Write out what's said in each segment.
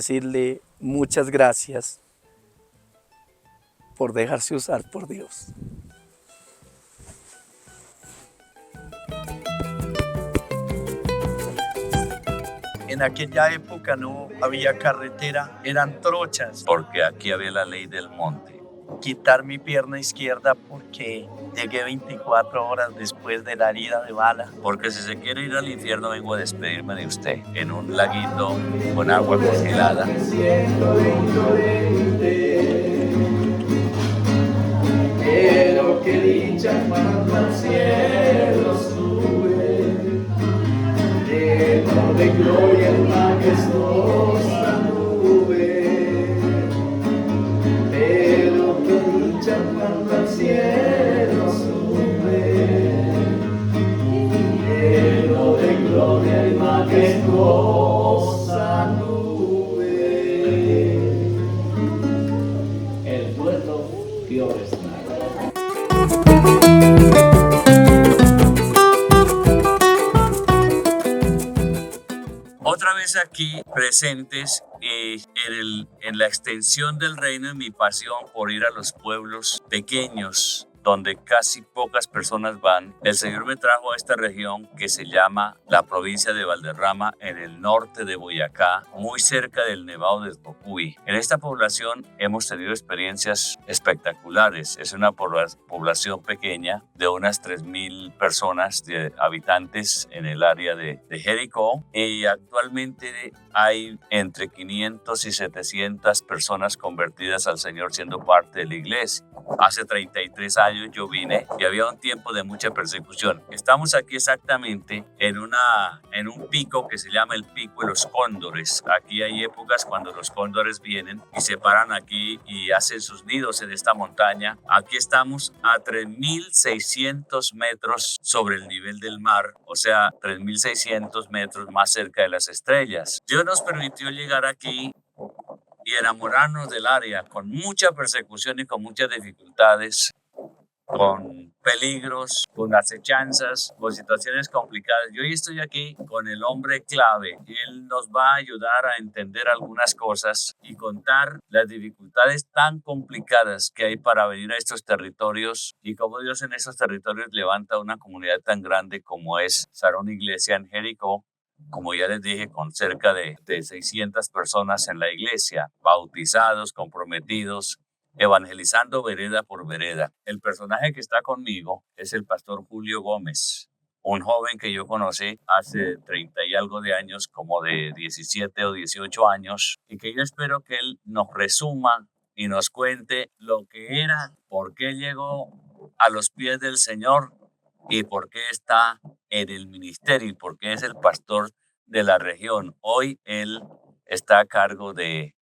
decirle muchas gracias por dejarse usar por Dios. En aquella época no había carretera, eran trochas. Porque aquí había la ley del monte. Quitar mi pierna izquierda porque llegué 24 horas después de la herida de bala. Porque si se quiere ir al infierno, vengo a despedirme de usted en un laguito con agua congelada. Pero que dicha cuando al cielo sube, lleno de gloria en majestuosa nube. Pero que dicha cuando al cielo sube, lleno de gloria y majestuosa nube. El puerto que ahora está. Otra vez aquí presentes en la extensión del reino y mi pasión por ir a los pueblos pequeños donde casi pocas personas van. El Señor me trajo a esta región que se llama la provincia de Valderrama, en el norte de Boyacá, muy cerca del Nevado del Cocuy. En esta población hemos tenido experiencias espectaculares. Es una población pequeña de unas 3,000 personas, de habitantes en el área de Jericó, y actualmente hay entre 500 y 700 personas convertidas al Señor siendo parte de la iglesia. Hace 33 años yo vine y había un tiempo de mucha persecución. Estamos aquí exactamente en un pico que se llama el Pico de los Cóndores. Aquí hay épocas cuando los cóndores vienen y se paran aquí y hacen sus nidos en esta montaña. Aquí estamos a 3,600 metros sobre el nivel del mar, o sea, 3,600 metros más cerca de las estrellas. Dios nos permitió llegar aquí y enamorarnos del área con mucha persecución y con muchas dificultades, con peligros, con acechanzas, con situaciones complicadas. Yo hoy estoy aquí con el hombre clave. Él nos va a ayudar a entender algunas cosas y contar las dificultades tan complicadas que hay para venir a estos territorios y cómo Dios en esos territorios levanta una comunidad tan grande como es Sarón Iglesia en Jericó. Como ya les dije, con cerca de 600 personas en la iglesia, bautizados, comprometidos, evangelizando vereda por vereda. El personaje que está conmigo es el pastor Julio Gómez, un joven que yo conocí hace 30 y algo de años, como de 17 o 18 años, y que yo espero que él nos resuma y nos cuente lo que era, por qué llegó a los pies del Señor y por qué está en el ministerio y por qué es el pastor de la región. Hoy él está a cargo de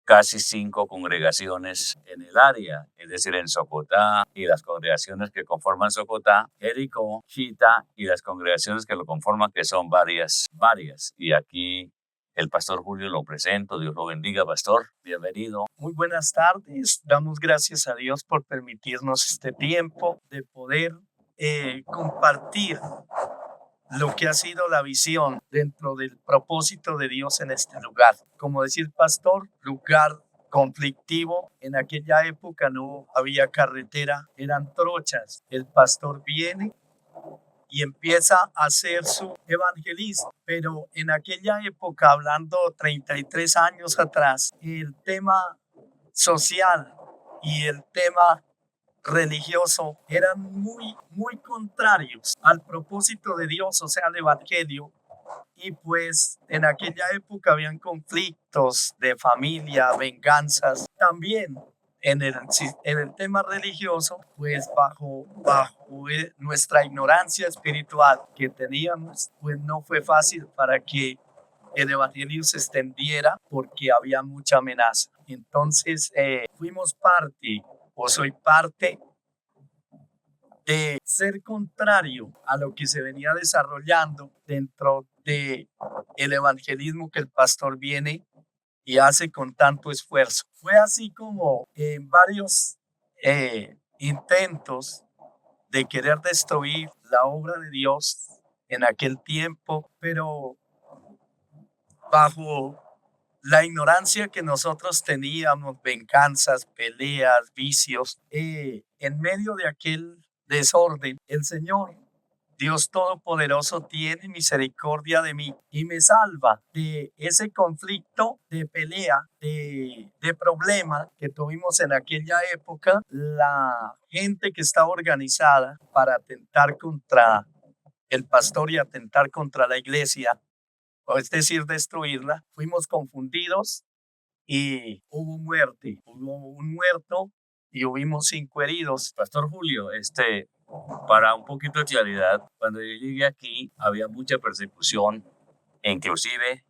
casi 5 congregaciones en el área, es decir, en Socotá y las congregaciones que conforman Socotá, Jericó, Chita y las congregaciones que lo conforman, que son varias. Y aquí el pastor Julio lo presento. Dios lo bendiga, pastor. Bienvenido. Muy buenas tardes. Damos gracias a Dios por permitirnos este tiempo de poder compartir lo que ha sido la visión dentro del propósito de Dios en este lugar. Como decir pastor, lugar conflictivo. En aquella época no había carretera, eran trochas. El pastor viene y empieza a hacer su evangelismo. Pero en aquella época, hablando 33 años atrás, el tema social y el tema religioso eran muy contrarios al propósito de Dios, o sea, al evangelio. Y pues en aquella época habían conflictos de familia, venganzas. También en el tema religioso, pues bajo nuestra ignorancia espiritual que teníamos, pues no fue fácil para que el evangelio se extendiera porque había mucha amenaza. Entonces fuimos parte, o soy parte de ser contrario a lo que se venía desarrollando dentro de el evangelismo que el pastor viene y hace con tanto esfuerzo. Fue así como en varios intentos de querer destruir la obra de Dios en aquel tiempo, pero bajo la ignorancia que nosotros teníamos, venganzas, peleas, vicios, en medio de aquel desorden, el Señor, Dios Todopoderoso, tiene misericordia de mí y me salva de ese conflicto, de pelea, de problema que tuvimos en aquella época. La gente que estaba organizada para atentar contra el pastor y atentar contra la iglesia, o es decir, destruirla, fuimos confundidos y hubo muerte. Hubo un muerto y hubimos 5 heridos. Pastor Julio, para un poquito de claridad, cuando yo llegué aquí había mucha persecución, e inclusive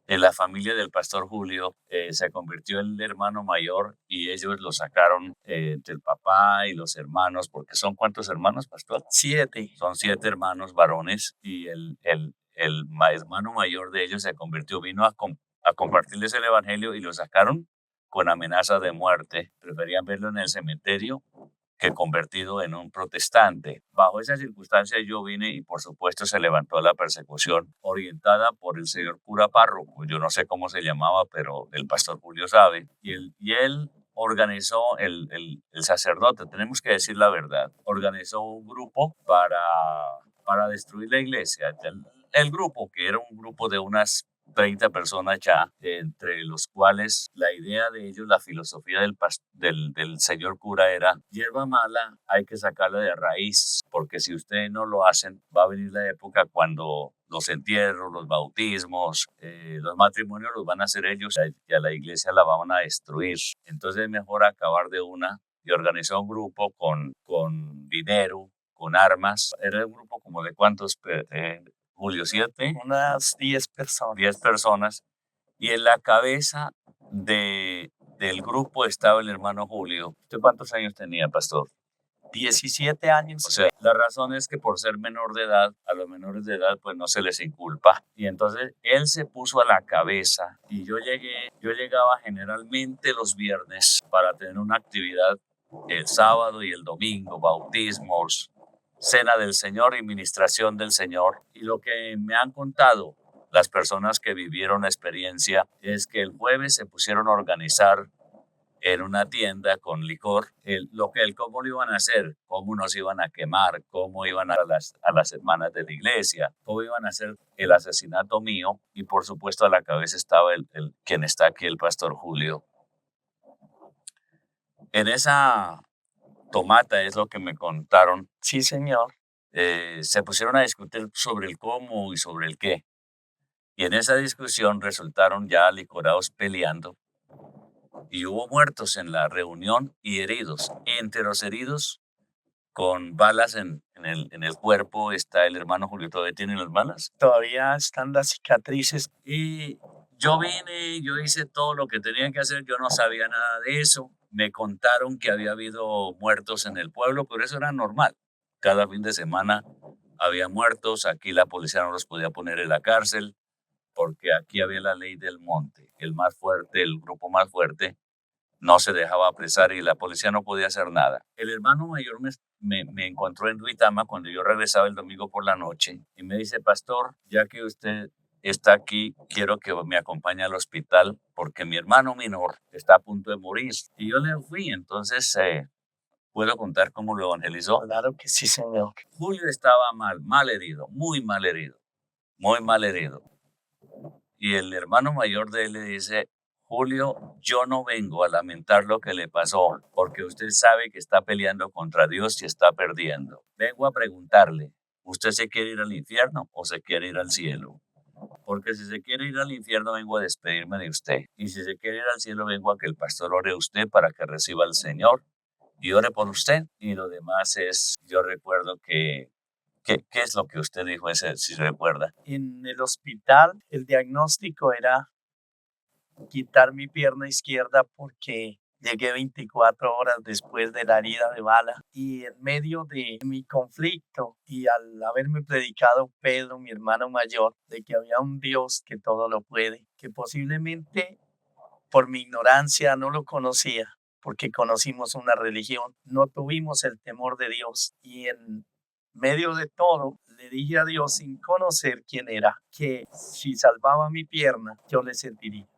en la familia del pastor Julio se convirtió el hermano mayor y ellos lo sacaron del papá y los hermanos, porque son ¿cuántos hermanos, pastor? 7. Son 7 hermanos varones y el hermano mayor de ellos se convirtió, vino a compartirles el evangelio y lo sacaron con amenaza de muerte. Preferían verlo en el cementerio que convertido en un protestante. Bajo esas circunstancias yo vine y por supuesto se levantó la persecución orientada por el señor cura párroco. Yo no sé cómo se llamaba, pero el pastor Julio sabe. Y él organizó, el sacerdote, tenemos que decir la verdad, organizó un grupo para destruir la iglesia. El grupo, que era un grupo de unas 30 personas ya, entre los cuales la idea de ellos, la filosofía del señor cura era: hierba mala hay que sacarla de raíz, porque si ustedes no lo hacen, va a venir la época cuando los entierros, los bautismos, los matrimonios los van a hacer ellos y a la iglesia la van a destruir. Entonces es mejor acabar de una. Y organizó un grupo con dinero, con armas. Era un grupo como de ¿cuántos? Julio, 7. Unas 10 personas. 10 personas. Y en la cabeza del grupo estaba el hermano Julio. ¿Usted cuántos años tenía, pastor? 17 años. O sea, la razón es que por ser menor de edad, a los menores de edad, pues no se les inculpa. Y entonces él se puso a la cabeza y yo llegaba generalmente los viernes para tener una actividad el sábado y el domingo, bautismos, cena del Señor y ministración del Señor. Y lo que me han contado las personas que vivieron la experiencia es que el jueves se pusieron a organizar en una tienda con licor cómo lo iban a hacer, cómo nos iban a quemar, cómo iban a las hermanas de la iglesia, cómo iban a hacer el asesinato mío. Y por supuesto a la cabeza estaba quien está aquí, el pastor Julio. En esa tomata, es lo que me contaron, Sí, señor. se pusieron a discutir sobre el cómo y sobre el qué. Y en esa discusión resultaron ya licorados peleando y hubo muertos en la reunión y heridos. Entre los heridos, con balas en el cuerpo, está el hermano Julio. ¿Todavía tiene las balas? Todavía están las cicatrices. Y yo vine, yo hice todo lo que tenía que hacer, yo no sabía nada de eso. Me contaron que había habido muertos en el pueblo, pero eso era normal. Cada fin de semana había muertos, aquí la policía no los podía poner en la cárcel, porque aquí había la ley del monte. El más fuerte, el grupo más fuerte, no se dejaba apresar y la policía no podía hacer nada. El hermano mayor me encontró en Duitama cuando yo regresaba el domingo por la noche y me dice: pastor, ya que usted está aquí, quiero que me acompañe al hospital porque mi hermano menor está a punto de morir. Y yo le fui, entonces puedo contar cómo lo evangelizó. Claro que sí, señor. Julio estaba mal herido, muy mal herido, muy mal herido. Y el hermano mayor de él le dice: Julio, yo no vengo a lamentar lo que le pasó, porque usted sabe que está peleando contra Dios y está perdiendo. Vengo a preguntarle, ¿usted se quiere ir al infierno o se quiere ir al cielo? Porque si se quiere ir al infierno, vengo a despedirme de usted. Y si se quiere ir al cielo, vengo a que el pastor ore a usted para que reciba al Señor y ore por usted. Y lo demás es, yo recuerdo que ¿qué es lo que usted dijo ese, si recuerda? En el hospital, el diagnóstico era quitar mi pierna izquierda porque llegué 24 horas después de la herida de bala. Y en medio de mi conflicto y al haberme predicado Pedro, mi hermano mayor, de que había un Dios que todo lo puede, que posiblemente por mi ignorancia no lo conocía, porque conocimos una religión, no tuvimos el temor de Dios. Y en medio de todo, le dije a Dios, sin conocer quién era, que si salvaba mi pierna, yo le serviría.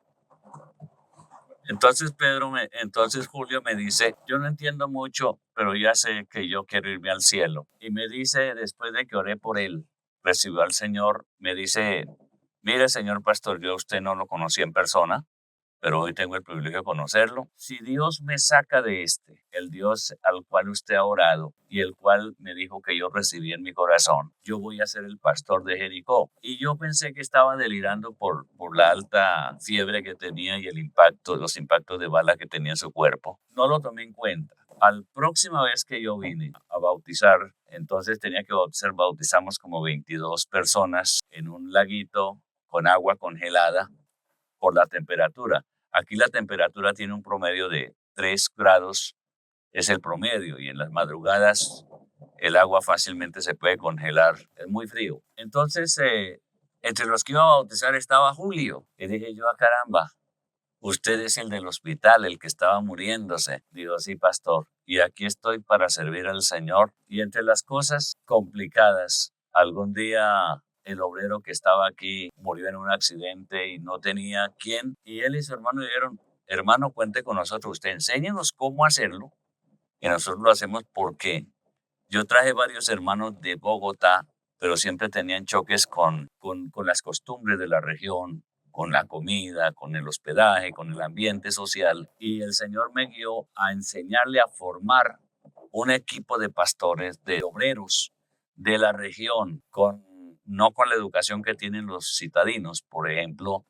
Entonces Julio me dice, yo no entiendo mucho, pero ya sé que yo quiero irme al cielo. Y me dice, después de que oré por él, recibió al Señor, me dice, mire, señor pastor, yo a usted no lo conocí en persona, pero hoy tengo el privilegio de conocerlo. Si Dios me saca de el Dios al cual usted ha orado y el cual me dijo que yo recibí en mi corazón, yo voy a ser el pastor de Jericó. Y yo pensé que estaba delirando por la alta fiebre que tenía y los impactos de bala que tenía en su cuerpo. No lo tomé en cuenta. Al próxima vez que yo vine a bautizar, entonces tenía que bautizamos como 22 personas en un laguito con agua congelada por la temperatura. Aquí la temperatura tiene un promedio de 3 grados, es el promedio, y en las madrugadas el agua fácilmente se puede congelar, es muy frío. Entonces, entre los que iba a bautizar estaba Julio, y dije yo, caramba, usted es el del hospital, el que estaba muriéndose. Digo, sí, pastor, y aquí estoy para servir al Señor. Y entre las cosas complicadas, algún día el obrero que estaba aquí murió en un accidente y no tenía quién. Y él y su hermano dijeron, hermano, cuente con nosotros, usted enséñenos cómo hacerlo. Y nosotros lo hacemos porque yo traje varios hermanos de Bogotá, pero siempre tenían choques con las costumbres de la región, con la comida, con el hospedaje, con el ambiente social. Y el Señor me guió a enseñarle a formar un equipo de pastores, de obreros de la región, no con la educación que tienen los citadinos, por ejemplo,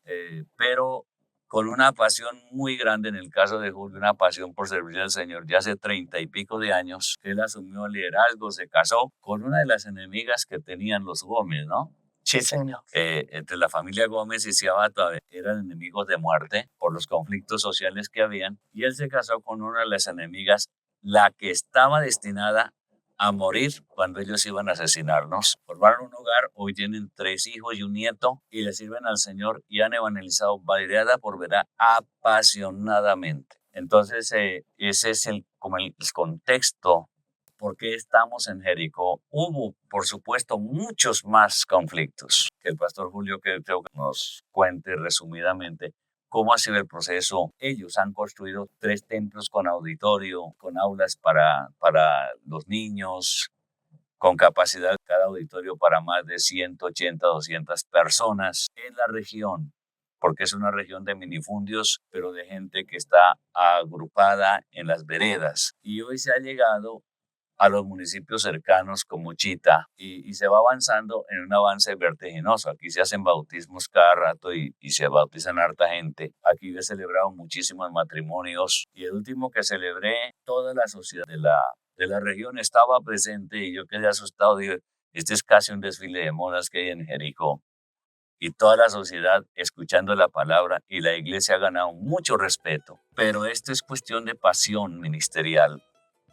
pero con una pasión muy grande, en el caso de Julio, una pasión por servir al Señor. Ya hace 30 y pico de años él asumió el liderazgo, se casó con una de las enemigas que tenían los Gómez, ¿no? Sí, señor. Entre la familia Gómez y Ciabato eran enemigos de muerte por los conflictos sociales que habían, y él se casó con una de las enemigas, la que estaba destinada a morir cuando ellos iban a asesinarnos. Formaron un hogar, hoy tienen 3 hijos y un nieto, y le sirven al Señor y han evangelizado variada por verá apasionadamente. Entonces, ese es el contexto. ¿Por qué estamos en Jericó? Hubo, por supuesto, muchos más conflictos que el pastor Julio, que creo que nos cuente resumidamente cómo ha sido el proceso. Ellos han construido 3 templos con auditorio, con aulas para los niños, con capacidad cada auditorio para más de 180, 200 personas en la región, porque es una región de minifundios, pero de gente que está agrupada en las veredas. Y hoy se ha llegado a los municipios cercanos como Chita y se va avanzando en un avance vertiginoso. Aquí se hacen bautismos cada rato y se bautizan harta gente. Aquí he celebrado muchísimos matrimonios y el último que celebré, toda la sociedad de la región estaba presente y yo quedé asustado. Digo, este es casi un desfile de modas que hay en Jericó. Y toda la sociedad escuchando la palabra, y la iglesia ha ganado mucho respeto. Pero esto es cuestión de pasión ministerial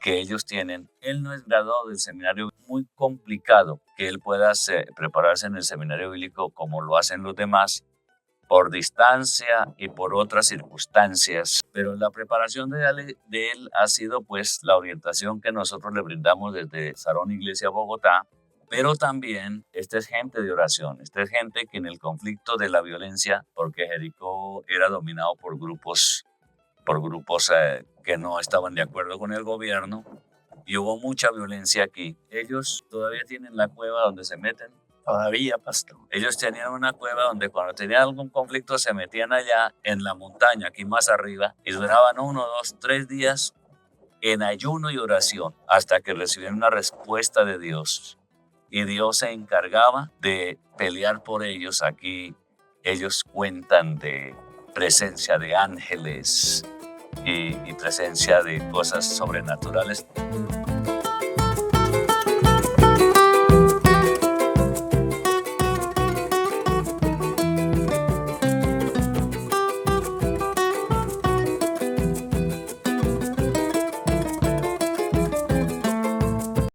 que ellos tienen. Él no es graduado del seminario, muy complicado que él pueda prepararse en el seminario bíblico como lo hacen los demás, por distancia y por otras circunstancias. Pero la preparación de él ha sido pues la orientación que nosotros le brindamos desde Sarón Iglesia Bogotá, pero también esta es gente de oración, esta es gente que en el conflicto de la violencia, porque Jericó era dominado por grupos que no estaban de acuerdo con el gobierno, y hubo mucha violencia aquí. Ellos todavía tienen la cueva donde se meten. Todavía, pastor. Ellos tenían una cueva donde cuando tenían algún conflicto se metían allá en la montaña, aquí más arriba, y duraban 1, 2, 3 días en ayuno y oración hasta que recibieron una respuesta de Dios. Y Dios se encargaba de pelear por ellos. Aquí ellos cuentan de presencia de ángeles y presencia de cosas sobrenaturales.